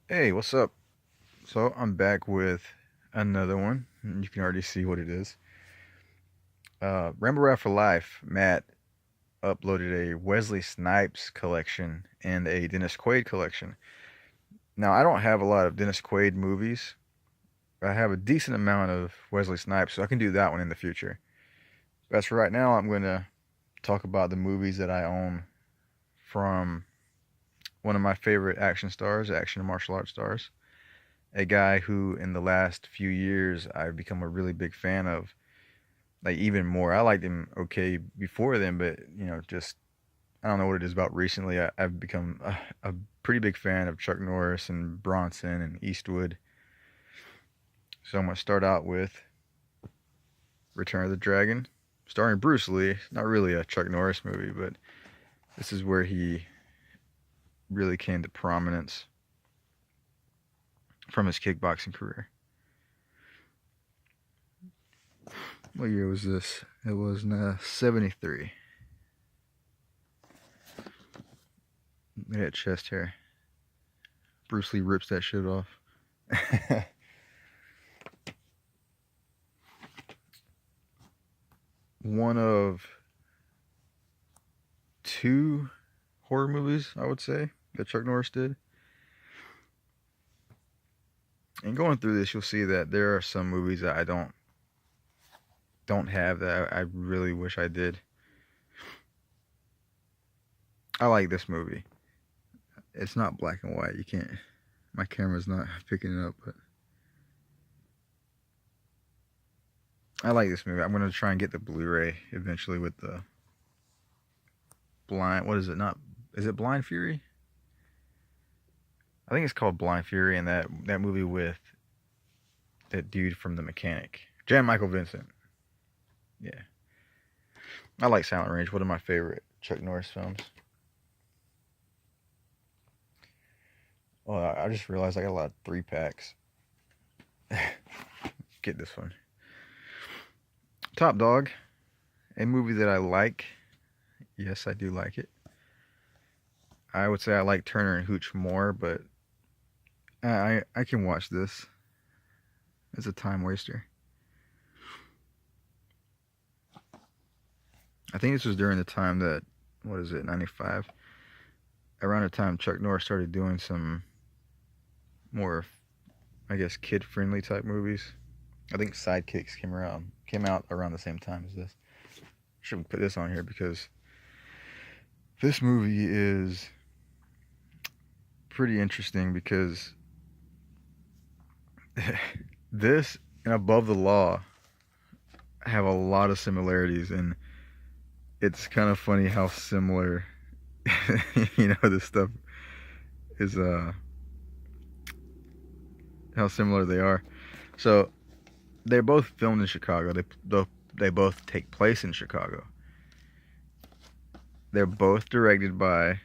Hey, what's up? So I'm back with another one. You can already see what it is. Rambo Rap for Life. Matt uploaded a Wesley Snipes collection and a Dennis Quaid collection. Now I don't have a lot of Dennis Quaid movies. I have a decent amount of Wesley Snipes, so I can do that one in the future. But as for right now, I'm going to talk about the movies that I own from one of my favorite action stars, action and martial arts stars. A guy who, in the last few years, I've become a really big fan of. Like even more. I liked him okay before then, but just I don't know what it is about recently. I've become a pretty big fan of Chuck Norris and Bronson and Eastwood. So I'm gonna start out with Return of the Dragon, starring Bruce Lee. Not really a Chuck Norris movie, but this is where he really came to prominence from his kickboxing career. What year was this? It was 73. Look at that chest hair. Bruce Lee rips that shit off. One of two horror movies, I would say, that Chuck Norris did. And going through this, you'll see that there are some movies that I don't have that I really wish I did. I like this movie. It's not black and white. You can't. My camera's not picking it up, but I like this movie. I'm gonna try and get the Blu-ray eventually with the blind. What is it? Not. Is it Blind Fury? I think it's called Blind Fury, and that movie with that dude from The Mechanic, Jan Michael Vincent. Yeah, I like Silent Range. One of my favorite Chuck Norris films. Oh, I just realized I got a lot of 3-packs. Get this one. Top Dog, a movie that I like. Yes, I do like it. I would say I like Turner and Hooch more, but I can watch this. It's a time waster. I think this was during the time that, what is it, 95? Around the time Chuck Norris started doing some more, I guess, kid-friendly type movies. I think Sidekicks came out around the same time as this. Should put this on here because this movie is pretty interesting because this and Above the Law have a lot of similarities, and it's kind of funny how similar this stuff is how similar they are. So they're both filmed in Chicago. They both take place in Chicago. They're both directed by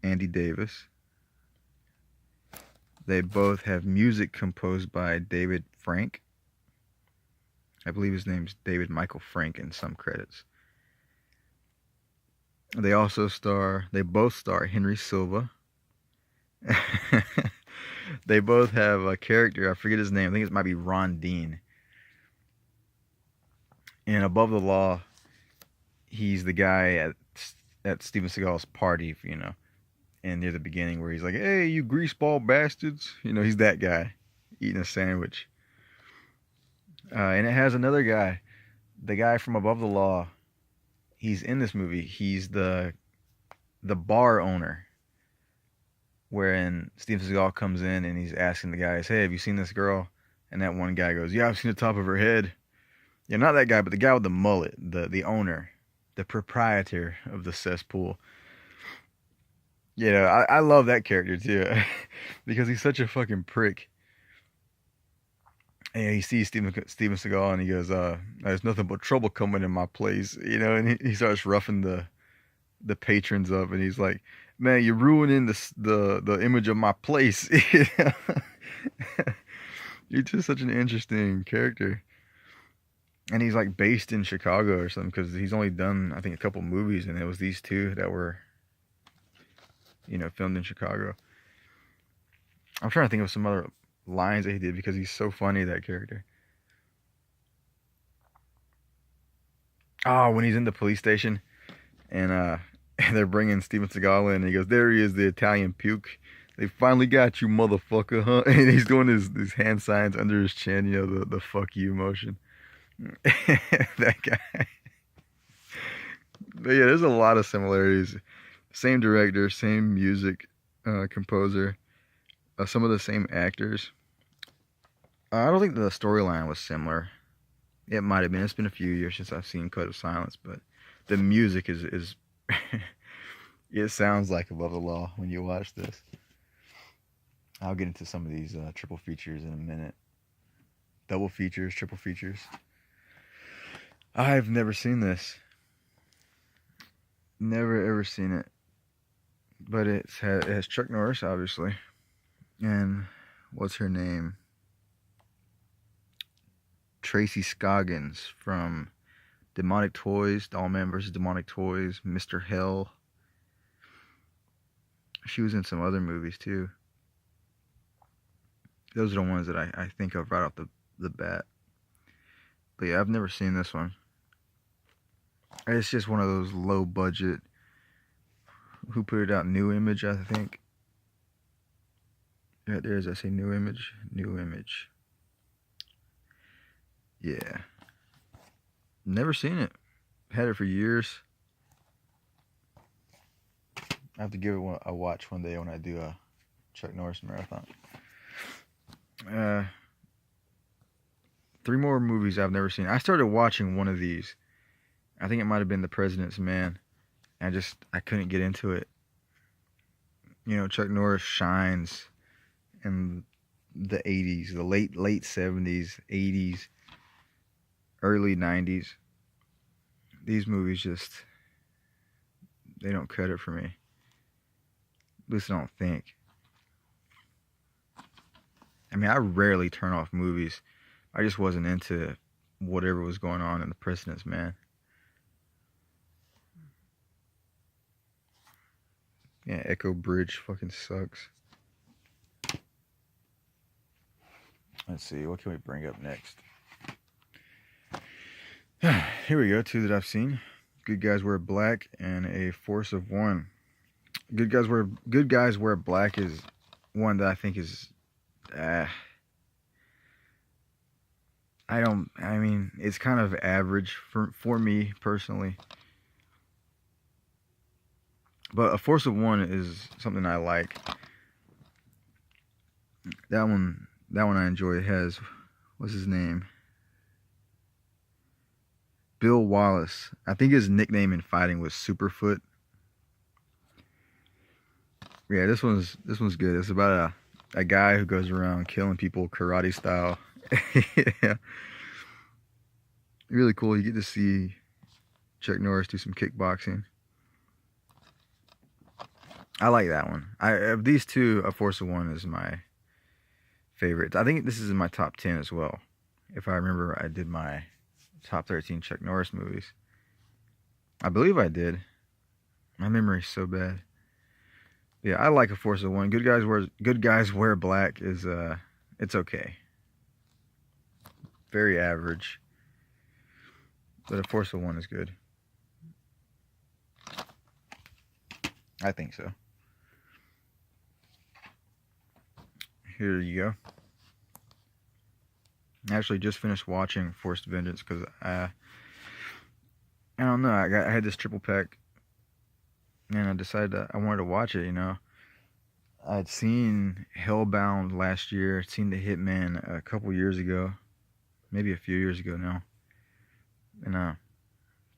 Andy Davis. They both have music composed by David Frank. I believe his name's David Michael Frank in some credits. They both star Henry Silva. They both have a character, I forget his name, I think it might be Ron Dean. And Above the Law, he's the guy at Steven Seagal's party, and near the beginning where he's like, "Hey, you greaseball bastards." He's that guy eating a sandwich. And it has another guy, the guy from Above the Law. He's in this movie. He's the bar owner. Wherein Steven Seagal comes in and he's asking the guys, "Hey, have you seen this girl?" And that one guy goes, "Yeah, I've seen the top of her head." Yeah, not that guy, but the guy with the mullet, the owner, the proprietor of the cesspool. I love that character too, because he's such a fucking prick. And he sees Steven Seagal and he goes, "There's nothing but trouble coming in my place," and he starts roughing the patrons up, and he's like, "Man, you're ruining the image of my place." You're just such an interesting character. And he's like based in Chicago or something because he's only done, I think, a couple movies, and it was these two that were filmed in Chicago. I'm trying to think of some other lines that he did because he's so funny, that character. Oh, when he's in the police station and and they're bringing Steven Seagal in, and he goes, "There he is, the Italian puke. They finally got you, motherfucker, huh?" And he's doing his hand signs under his chin, you know, the fuck you motion. That guy. But yeah, there's a lot of similarities. Same director, same music composer, some of the same actors. I don't think the storyline was similar. It might have been. It's been a few years since I've seen Code of Silence, but the music is it sounds like Above the Law when you watch this. I'll get into some of these triple features in a minute. Double features, triple features. I've never seen this. Never ever seen it. But it has Chuck Norris, obviously. And what's her name? Tracy Scoggins from Demonic Toys, Dollman vs. Demonic Toys, Mr. Hell. She was in some other movies too. Those are the ones that I think of right off the bat. But yeah, I've never seen this one. It's just one of those low budget. Who put it out? New Image, I think. Right there, as I say, New Image. New Image. Yeah. Never seen it. Had it for years. I have to give it a watch one day when I do a Chuck Norris marathon. 3 more movies I've never seen. I started watching one of these. I think it might have been The President's Man. I couldn't get into it. You know, Chuck Norris shines in the 80s, the late 70s, 80s, early 90s. These movies just, they don't cut it for me. At least I don't think. I mean, I rarely turn off movies. I just wasn't into whatever was going on in The President's Man. Yeah, Echo Bridge fucking sucks. Let's see, what can we bring up next? Here we go, 2 that I've seen. Good Guys Wear Black and A Force of One. Good Guys Wear Black is one that I think is it's kind of average for me personally. But A Force of One is something I like. That one I enjoy. It has, what's his name? Bill Wallace. I think his nickname in fighting was Superfoot. Yeah, this one's good. It's about a guy who goes around killing people karate style. Yeah. Really cool. You get to see Chuck Norris do some kickboxing. I like that one. Of these 2, A Force of One is my favorite. I think this is in my top 10 as well. If I remember, I did my top 13 Chuck Norris movies. I believe I did. My memory's so bad. Yeah, I like A Force of One. Good Guys Wear Black is it's okay. Very average. But A Force of One is good. I think so. Here you go. I actually just finished watching Forced Vengeance because I don't know. I had this triple pack, and I decided that I wanted to watch it. You know, I'd seen Hellbound last year. I'd seen The Hitman a couple years ago, maybe a few years ago now. And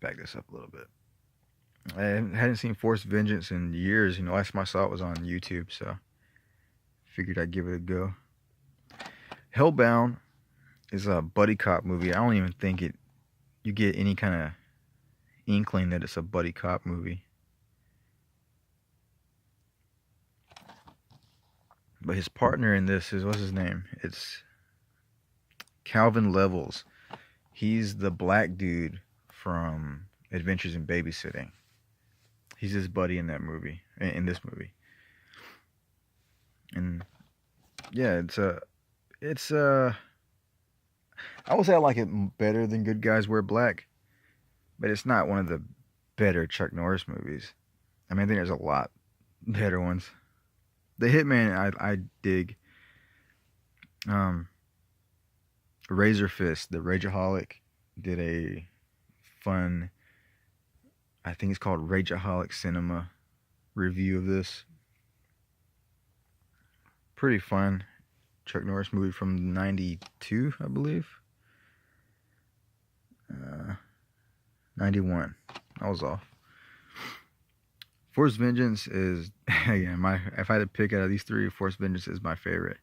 back this up a little bit. I hadn't seen Forced Vengeance in years. You know, last time I saw it was on YouTube, so figured I'd give it a go. Hellbound is a buddy cop movie. I don't even think you get any kind of inkling that it's a buddy cop movie. But his partner in this is, what's his name? It's Calvin Levels. He's the black dude from Adventures in Babysitting. He's his buddy in that movie, in this movie. And Yeah, it's I would say I like it better than Good Guys Wear Black, but it's not one of the better Chuck Norris movies. I mean, I think there's a lot better ones. The Hitman, I dig. Um, Razor Fist, the Rageaholic, did a fun, I think it's called Rageaholic Cinema review of this. Pretty fun Chuck Norris movie from '92, I believe. 91. I was off. Force Vengeance is again my. If I had to pick out of these three, Force Vengeance is my favorite.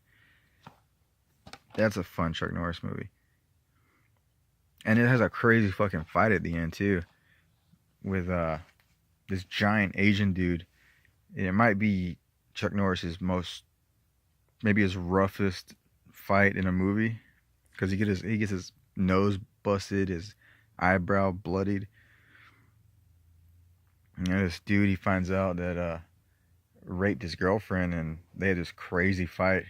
That's a fun Chuck Norris movie, and it has a crazy fucking fight at the end too, with this giant Asian dude. And it might be Chuck Norris's most, maybe his roughest fight in a movie, because he gets his nose busted, his eyebrow bloodied. You know, this dude, he finds out that raped his girlfriend, and they had this crazy fight.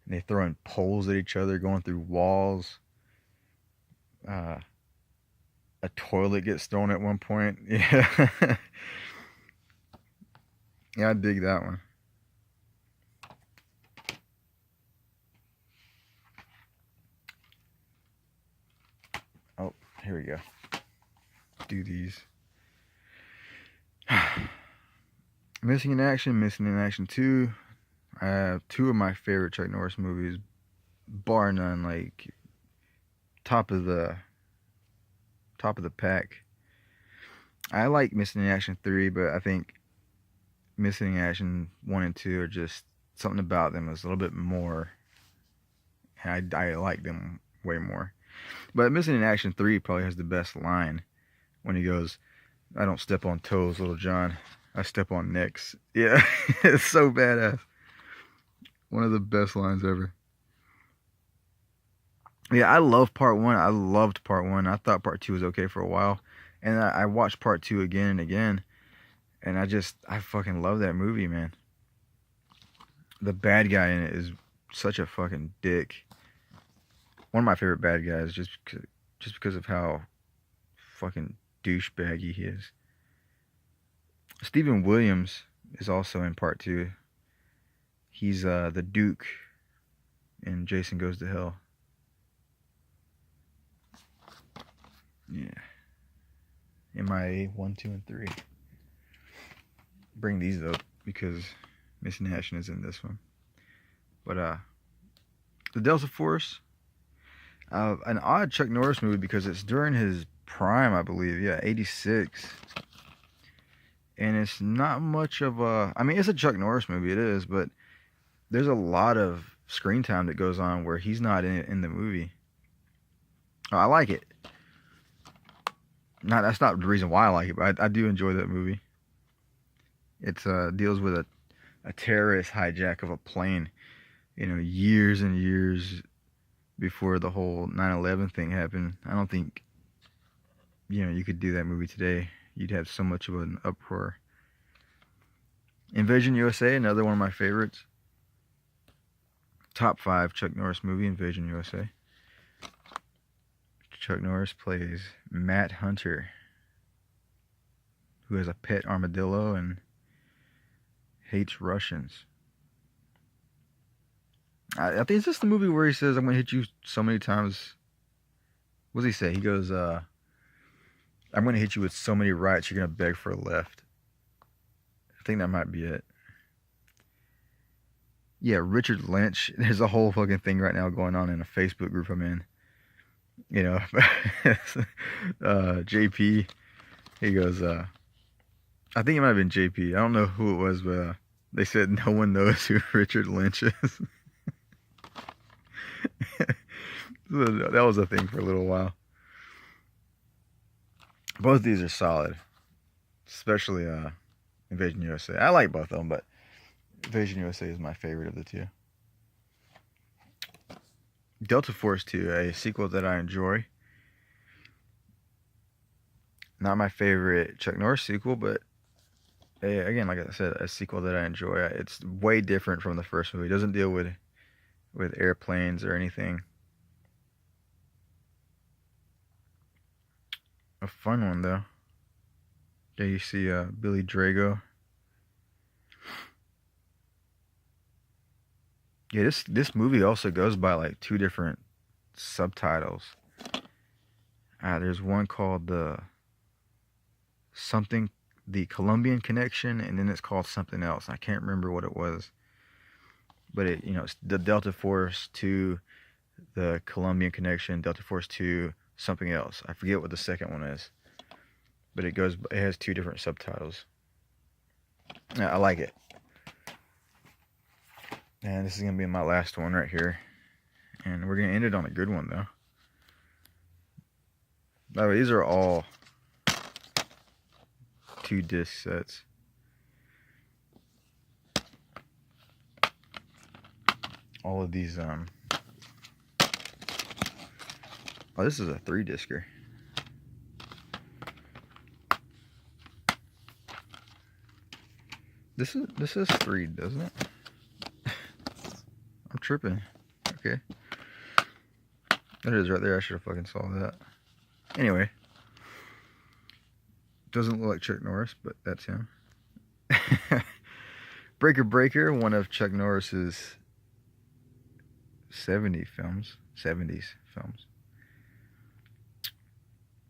And they throwing poles at each other, going through walls. Uh, a toilet gets thrown at one point. Yeah, yeah, I dig that one. Oh, here we go. Do these. Missing in Action 2. I have two of my favorite Chuck Norris movies, bar none, like top of the pack. I like Missing in Action 3, but I think Missing in Action 1 and 2 are just something about them is a little bit more. I like them way more. But Missing in Action 3 probably has the best line when he goes, "I don't step on toes, little John. I step on necks." Yeah, it's so badass. One of the best lines ever. Yeah, I love part one. I loved part one. I thought part two was okay for a while. And I watched part two again and again. And I fucking love that movie, man. The bad guy in it is such a fucking dick. One of my favorite bad guys, just because of how fucking douchebaggy he is. Stephen Williams is also in part two. He's the Duke in Jason Goes to Hell. Yeah. MIA 1, 2, and 3. Bring these up because Missing Action is in this one. But the Delta Force, an odd Chuck Norris movie because it's during his prime, I believe. Yeah, 86. And it's not much of a... I mean, it's a Chuck Norris movie, it is, but there's a lot of screen time that goes on where he's not in the movie. Oh, I like it. That's not the reason why I like it, but I do enjoy that movie. It deals with a terrorist hijack of a plane, years and years before the whole 9/11 thing happened. I don't think, you could do that movie today. You'd have so much of an uproar. Invasion USA, another one of my favorites. Top 5 Chuck Norris movie, Invasion USA. Chuck Norris plays Matt Hunter, who has a pet armadillo and hates Russians. I think it's just the movie where he says, "I'm going to hit you so many times." What does he say? He goes, "I'm going to hit you with so many rights, you're going to beg for a left." I think that might be it. Yeah, Richard Lynch. There's a whole fucking thing right now going on in a Facebook group I'm in. JP, he goes, I think it might have been JP. I don't know who it was, but they said no one knows who Richard Lynch is. So that was a thing for a little while. Both of these are solid, especially Invasion USA. I like both of them, but Invasion USA is my favorite of the two. Delta Force 2, a sequel that I enjoy. Not my favorite Chuck Norris sequel, but again, like I said, a sequel that I enjoy. It's way different from the first movie. It doesn't deal with with airplanes or anything. A fun one though. Yeah, you see Billy Drago. Yeah, this movie also goes by like two different subtitles. There's one called the Colombian Connection, and then it's called something else. I can't remember what it was, but it's the Delta Force to the Colombian Connection, Delta Force to something else. I forget what the second one is, but it has two different subtitles. I like it. And this is gonna be my last one right here, and we're gonna end it on a good one though. By the way, these are all 2-disc sets. All of these oh, this is a 3-discer. This is 3, doesn't it? I'm tripping. Okay. That is right there. I should have fucking saw that. Anyway. Doesn't look like Chuck Norris, but that's him. Breaker Breaker, one of Chuck Norris's 70s films.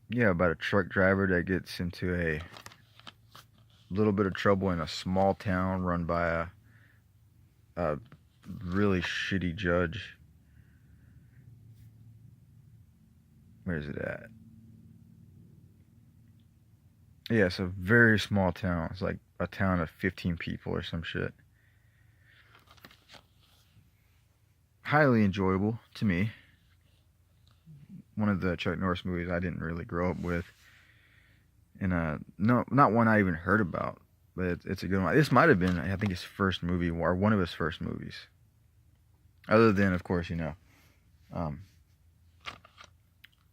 Yeah, about a truck driver that gets into a little bit of trouble in a small town run by a really shitty judge. Where is it at? Yeah, it's a very small town. It's like a town of 15 people or some shit. Highly enjoyable to me. One of the Chuck Norris movies I didn't really grow up with. And no, not one I even heard about, but it's a good one. This might have been, I think, his first movie, or one of his first movies. Other than, of course,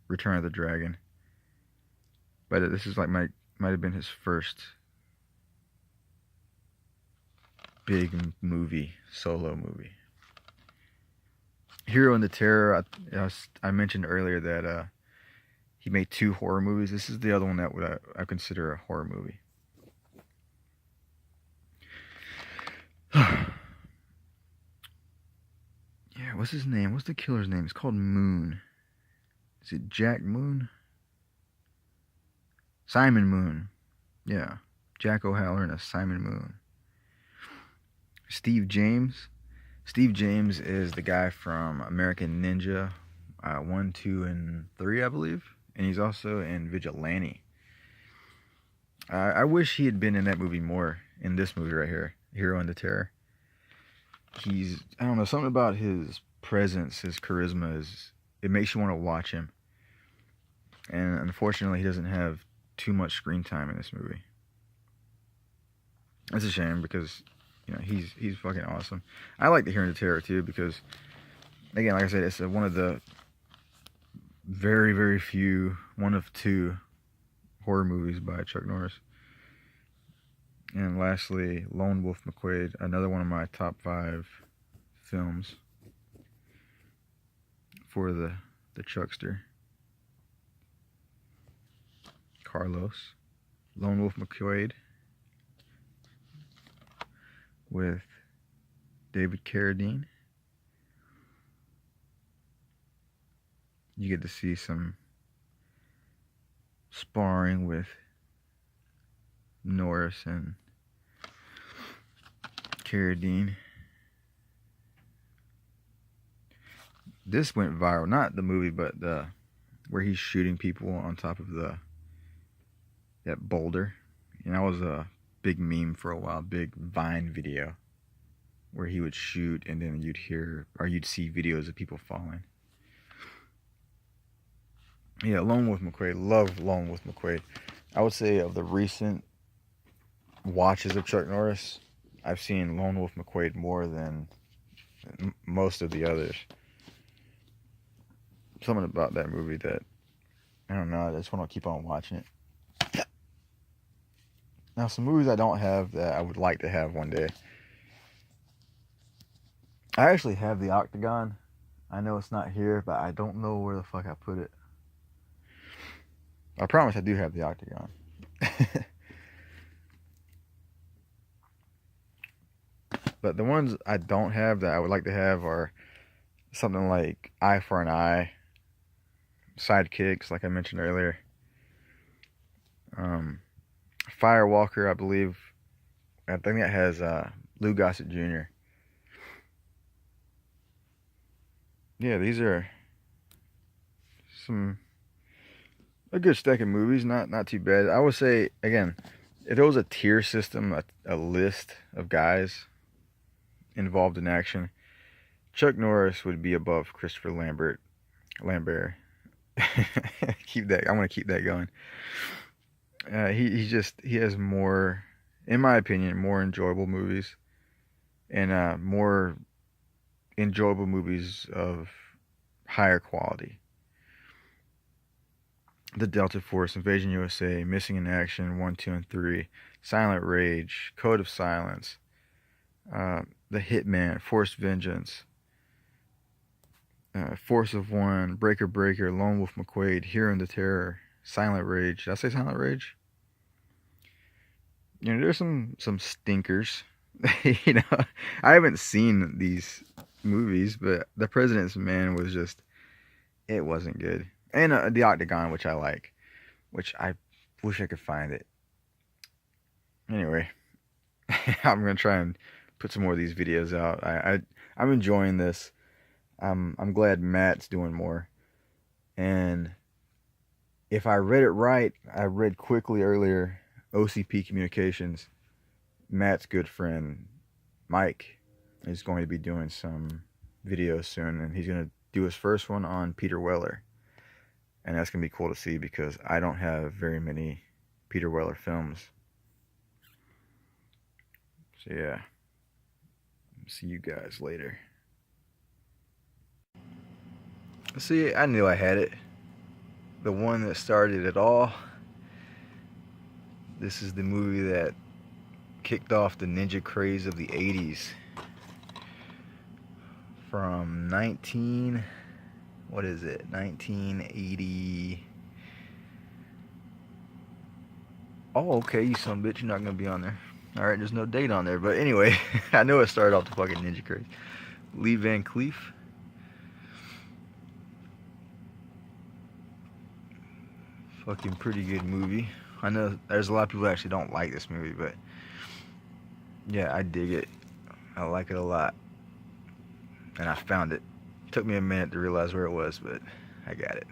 Return of the Dragon. But this is like might have been his first big movie, solo movie. Hero and the Terror, I mentioned earlier that he made 2 horror movies. This is the other one that I consider a horror movie. Yeah, what's his name? What's the killer's name? It's called Moon. Is it Jack Moon? Simon Moon. Yeah. Jack O'Halloran as Simon Moon. Steve James. Steve James is the guy from American Ninja 1, 2, and 3, I believe. And he's also in Vigilante. I wish he had been in that movie more, in this movie right here, Hero and the Terror. I don't know, something about his presence, his charisma, it makes you want to watch him. And unfortunately, he doesn't have too much screen time in this movie. That's a shame because, he's fucking awesome. I like the Hero and the Terror too because, again, like I said, it's one of the very, very few, one of 2 horror movies by Chuck Norris. And lastly, Lone Wolf Mcquade, another one of my top 5 films for the Chuckster. Carlos, Lone Wolf Mcquade with David Carradine. You get to see some sparring with Norris and Carradine. This went viral, not the movie, but where he's shooting people on top of that boulder. And that was a big meme for a while, big Vine video where he would shoot and then you'd see videos of people falling. Yeah, Lone Wolf Mcquade. Love Lone Wolf Mcquade. I would say of the recent watches of Chuck Norris, I've seen Lone Wolf Mcquade more than most of the others. Something about that movie that, I don't know, I just want to keep on watching it. Now, some movies I don't have that I would like to have one day. I actually have the Octagon. I know it's not here, but I don't know where the fuck I put it. I promise I do have the Octagon. But the ones I don't have that I would like to have are something like Eye for an Eye, Sidekicks, like I mentioned earlier. Um, Firewalker, I believe. I think that has Lou Gossett Jr. Yeah, these are some a good stack of movies. Not too bad. I would say again, if there was a tier system, a list of guys involved in action, Chuck Norris would be above Christopher Lambert. Keep that. I want to keep that going. He has more, in my opinion, more enjoyable movies and more enjoyable movies of higher quality. The Delta Force, Invasion USA, Missing in Action 1, 2, and 3, Silent Rage, Code of Silence, The Hitman, Forced Vengeance, Force of One, Breaker Breaker, Lone Wolf Mcquade, Hearing the Terror, Silent Rage. Did I say Silent Rage? You know, there's some stinkers. You know, I haven't seen these movies, but The President's Man was just, it wasn't good. And The Octagon, which I like, which I wish I could find it. Anyway, I'm gonna try and put some more of these videos out. I'm enjoying this. I'm glad Matt's doing more. And if I read it right, I read quickly earlier, OCP Communications, Matt's good friend, Mike, is going to be doing some videos soon, and he's going to do his first one on Peter Weller. And that's going to be cool to see because I don't have very many Peter Weller films. So yeah, see you guys later. See, I knew I had it. The one that started it all. This is the movie that kicked off the ninja craze of the 80s. From 1980. Oh, okay, you son of a bitch, you're not gonna be on there. Alright, there's no date on there, but anyway, I know it started off the fucking ninja craze. Lee Van Cleef. Fucking pretty good movie. I know there's a lot of people that actually don't like this movie, but yeah, I dig it. I like it a lot. And I found it. It took me a minute to realize where it was, but I got it.